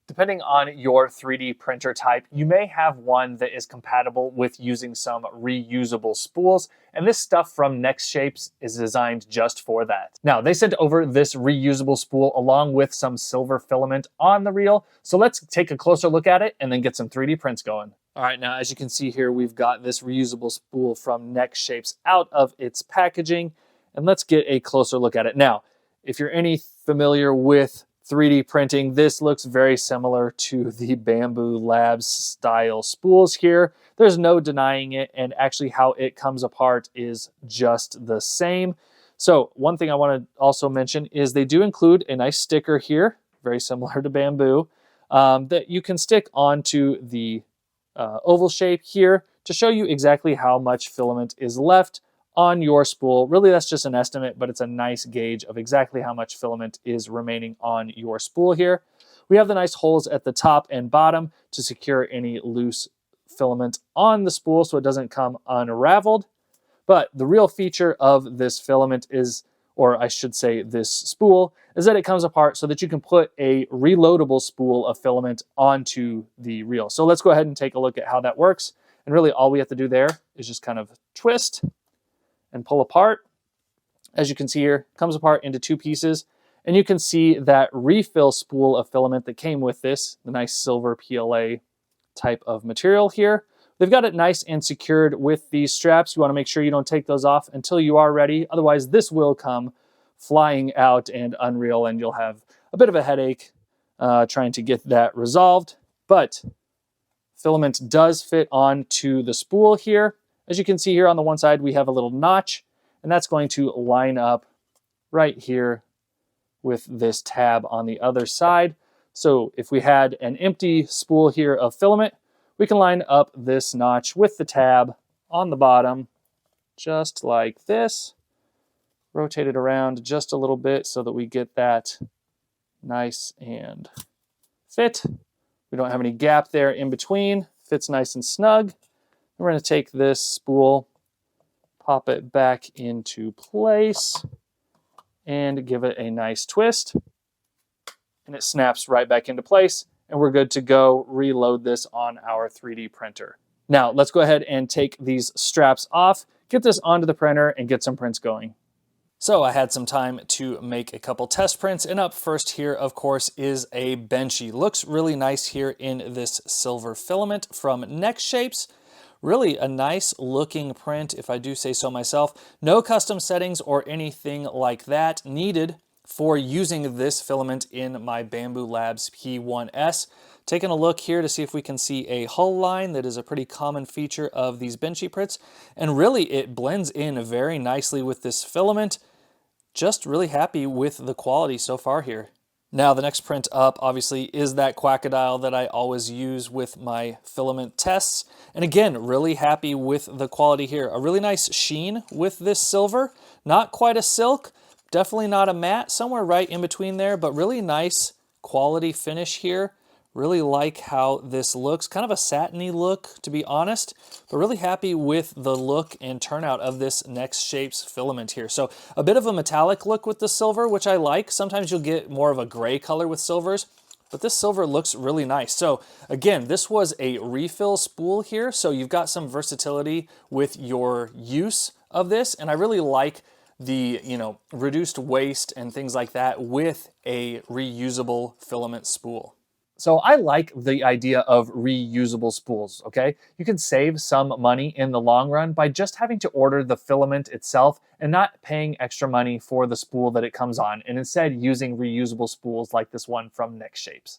Depending on your 3D printer type, you may have one that is compatible with using some reusable spools, and this stuff from NextShapes is designed just for that. Now, they sent over this reusable spool along with some silver filament on the reel, so let's take a closer look at it and then get some 3D prints going. All right, now as you can see here, we've got this reusable spool from NextShapes out of its packaging, and let's get a closer look at it. Now, if you're any familiar with 3D printing, this looks very similar to the Bamboo Labs style spools here. There's no denying it, and actually how it comes apart is just the same. So one thing I want to also mention is they do include a nice sticker here, very similar to Bamboo, that you can stick onto the oval shape here to show you exactly how much filament is left on your spool. Really, that's just an estimate, but it's a nice gauge of exactly how much filament is remaining on your spool here. We have the nice holes at the top and bottom to secure any loose filament on the spool so it doesn't come unraveled. But the real feature of this filament is, or I should say this spool, is that it comes apart so that you can put a reloadable spool of filament onto the reel. So let's go ahead and take a look at how that works. And really all we have to do there is just kind of twist and pull apart. As you can see here, it comes apart into two pieces, and you can see that refill spool of filament that came with this, the nice silver PLA type of material here. They've got it nice and secured with these straps. You want to make sure you don't take those off until you are ready. Otherwise, this will come flying out and unreal, and you'll have a bit of a headache trying to get that resolved. But filament does fit onto the spool here. As you can see here on the one side, we have a little notch, and that's going to line up right here with this tab on the other side. So if we had an empty spool here of filament, we can line up this notch with the tab on the bottom, just like this. Rotate it around just a little bit so that we get that nice and fit. We don't have any gap there in between. Fits nice and snug. We're going to take this spool, pop it back into place, and give it a nice twist. And it snaps right back into place, and we're good to go reload this on our 3D printer. Now, let's go ahead and take these straps off, get this onto the printer, and get some prints going. So I had some time to make a couple test prints, and up first here, of course, is a benchy. Looks really nice here in this silver filament from NextShapes. Really a nice looking print, if I do say so myself. No custom settings or anything like that needed for using this filament in my Bamboo Labs P1S. Taking a look here to see if we can see a hull line. That is a pretty common feature of these benchy prints. And really it blends in very nicely with this filament. Just really happy with the quality so far here. Now the next print up obviously is that Quackadile that I always use with my filament tests. And again, really happy with the quality here. A really nice sheen with this silver. Not quite a silk, definitely not a matte, somewhere right in between there, but really nice quality finish here. Really like how this looks, kind of a satiny look to be honest, but really happy with the look and turnout of this NextShapes filament here. So a bit of a metallic look with the silver, which I like. Sometimes you'll get more of a gray color with silvers, but this silver looks really nice. So again, this was a refill spool here, so you've got some versatility with your use of this, and I really like the, reduced waste and things like that with a reusable filament spool. So I like the idea of reusable spools, okay? You can save some money in the long run by just having to order the filament itself and not paying extra money for the spool that it comes on, and instead using reusable spools like this one from NextShapes.